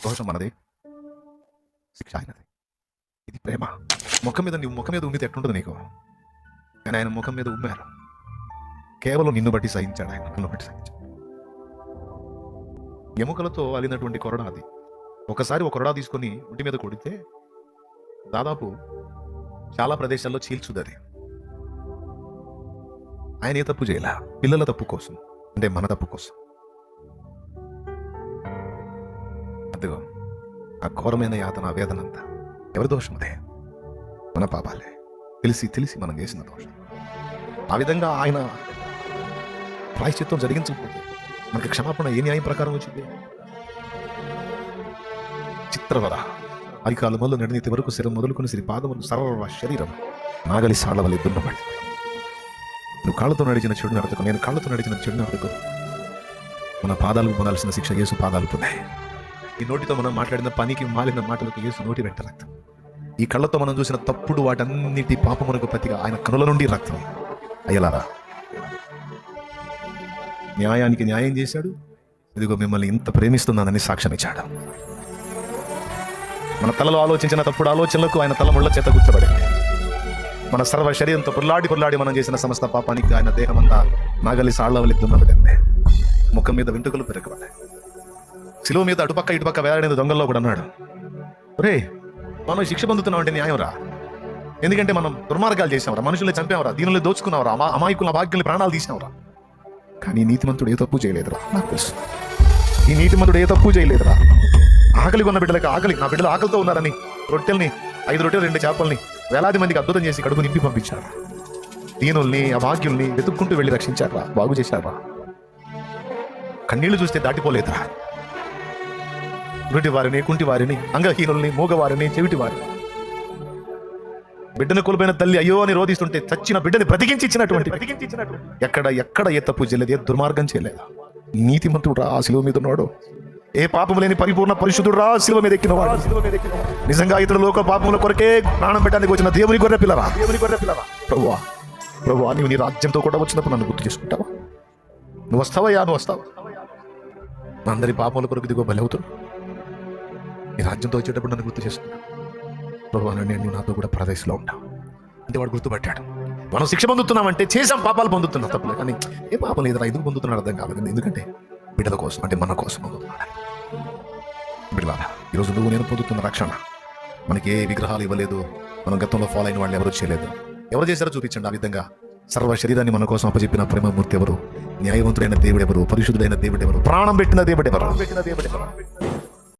దోషం మనది, శిక్ష ఆయనది. ఇది ప్రేమ. ముఖం మీద నువ్వు ముఖం మీద ఉమ్మితే ఎట్లుంటుంది నీకు? కానీ ఆయన ముఖం మీద ఉమ్మారు. కేవలం నిన్ను బట్టి సహించాడు ఆయన, నన్ను బట్టి సహించాడు. ఎముకలతో అలినటువంటి కొరడా అది. ఒకసారి ఒక కొరడా తీసుకొని ఒంటి మీద కొడితే దాదాపు చాలా ప్రదేశాల్లో చీల్చుదది. ఆయన ఏ తప్పు చేయలే, పిల్లల తప్పు కోసం, అంటే మన తప్పు కోసం. అదిగో ఆ ఘోరమైన యాతన, వేదనంతా ఎవరి దోషం? అదే మన పాపాలే, తెలిసి తెలిసి మనం చేసిన దోషం. ఆ విధంగా ఆయన ప్రాయశ్చిత్తం జరిగించకపోతే మనకి క్షమాపణ ఏ న్యాయం ప్రకారం వచ్చింది? చిత్రవర అరికాలములు నడినీతి వరకు శిరం మొదలుకొని సిరి పాదములు సర్వ శరీరం నాగలి సాళ్ల వల్ల దున్నబడి. నువ్వు కాళ్ళతో నడిచిన చెడు నడతకు, నేను కాళ్ళతో నడిచిన చెడు నడతకు మన పాదాలకు పొందాల్సిన శిక్ష యేసు పాదాలు పొందాయి. ఈ నోటితో మనం మాట్లాడిన పనికి మాలిన మాటలకు యేసు నోటి వెంట రక్తం. ఈ కళ్ళతో మనం చూసిన తప్పుడు వాటన్నిటి పాపమునకు ప్రతిగా ఆయన కనుల నుండి రక్తం. అయ్యలారా, న్యాయానికి న్యాయం చేశాడు. ఇదిగో మిమ్మల్ని ఇంత ప్రేమిస్తున్నానని సాక్ష్యం ఇచ్చాడు. మన తలలో ఆలోచించిన తప్పుడు ఆలోచనలకు ఆయన తల ముళ్ళ చేత కూర్చోబడింది. మన సర్వ శరీరంతో పొర్లాడి మనం చేసిన సమస్త పాపానికి ఆయన దేహమంతా నాగలి సాళ్లవలి దున్నబడింది. ముఖం మీద వెంట్రుకలు పెరగబడ్డాయి. శిలువ మీద అటుపక్క ఇటుపక్క వేలాడిన దొంగల్లో కూడా అన్నాడు, రే మనం శిక్ష పొందుతున్నాం అంటే న్యాయం రా. ఎందుకంటే మనం దుర్మార్గాలు చేసాంరా, మనుషుల్ని చంపామరా, దీనిలో దోచుకున్నావరా, అమాయకుల భాగ్యుల్ని ప్రాణాలు తీసాంరా. కానీ నీతిమంతుడు ఏ తప్పు చేయలేదురా. నాకు తెలుసు ఈ నీతిమంతుడు ఏ తప్పు చేయలేదురా. ఆకలి కొన్న బిడ్డలకు ఆకలి, నా బిడ్డలు ఆకలితో ఉన్నారని రొట్టెల్ని 5 రొట్టెలు 2 చేపల్ని వేలాది మందికి అద్భుతం చేసి కడుపు నింపి పంపించారా. దీనుల్ని అభాగ్యుల్ని వెతుక్కుంటూ వెళ్ళి రక్షించారా, బాగు చేశారా. కన్నీళ్లు చూస్తే దాటిపోలేదురా. గుడ్డి వారిని, కుంటి వారిని, అంగహీనుల్ని, మూగవారిని, చెవిటి వారిని, బిడ్డను కోల్పోయిన తల్లి అయ్యో అని రోధిస్తుంటే చచ్చిన బిడ్డని బ్రతికించి ఇచ్చినటువంటి ఎక్కడ ఏ తప్పు చేయలేదు, ఏ దుర్మార్గం చేయలేదు. నీతిమంతుడు రా ఆ శిలువ మీద ఉన్నాడు. ఏ పాపం లేని పరిపూర్ణ పరిశుద్ధుడు రా శిలువ మీద ఎక్కినవాడు. నిజంగా ఇతర లోక పాపముల కొరకే ప్రాణం పెట్టడానికి వచ్చిన దేవుని గొర్రె పిల్లరా. ప్రభువా, ప్రభువా, నీవు నీ రాజ్యంతో కూడా వచ్చినప్పుడు నన్ను గుర్తు చేసుకుంటావా? నువ్వు వస్తావయ్యా, నువ్వు వస్తావా? అందరి పాపముల కొరకు దిగో బలి అవుతాడు. నీ రాజ్యంతో వచ్చేటప్పుడు నన్ను గుర్తు చేసుకుంటా. ప్రభువా, నేను నాతో కూడా ప్రదేశంలో ఉంటావు అంటే వాడు గుర్తుపట్టాడు. మనం శిక్ష పొందుతున్నామంటే చేసాం, పాపాలు పొందుతున్నాం, తప్పులే. కానీ ఏ పాపం లేదురా, ఎందుకు పొందుతున్నాడు అర్థం కాలేదు. ఎందుకంటే బిడ్డల కోసం, అంటే మన కోసం పొందుతున్నాడు. బిడ్డలారా, ఈరోజు నువ్వు నేను పొందుతున్న రక్షణ మనకి ఏ విగ్రహాలు ఇవ్వలేదు. మనం గతంలో ఫాలో అయిన వాళ్ళు ఎవరు చేయలేదు. ఎవరు చేశారో చూపించండి. ఆ విధంగా సర్వ శరీరాన్ని మన కోసం అప్పచెప్పిన ప్రేమమూర్తి ఎవరు? న్యాయవంతుడైన దేవుడు ఎవరు? పరిశుద్ధుడైన దేవుడు ఎవరు? ప్రాణం పెట్టిన దేవుడు ఎవరు?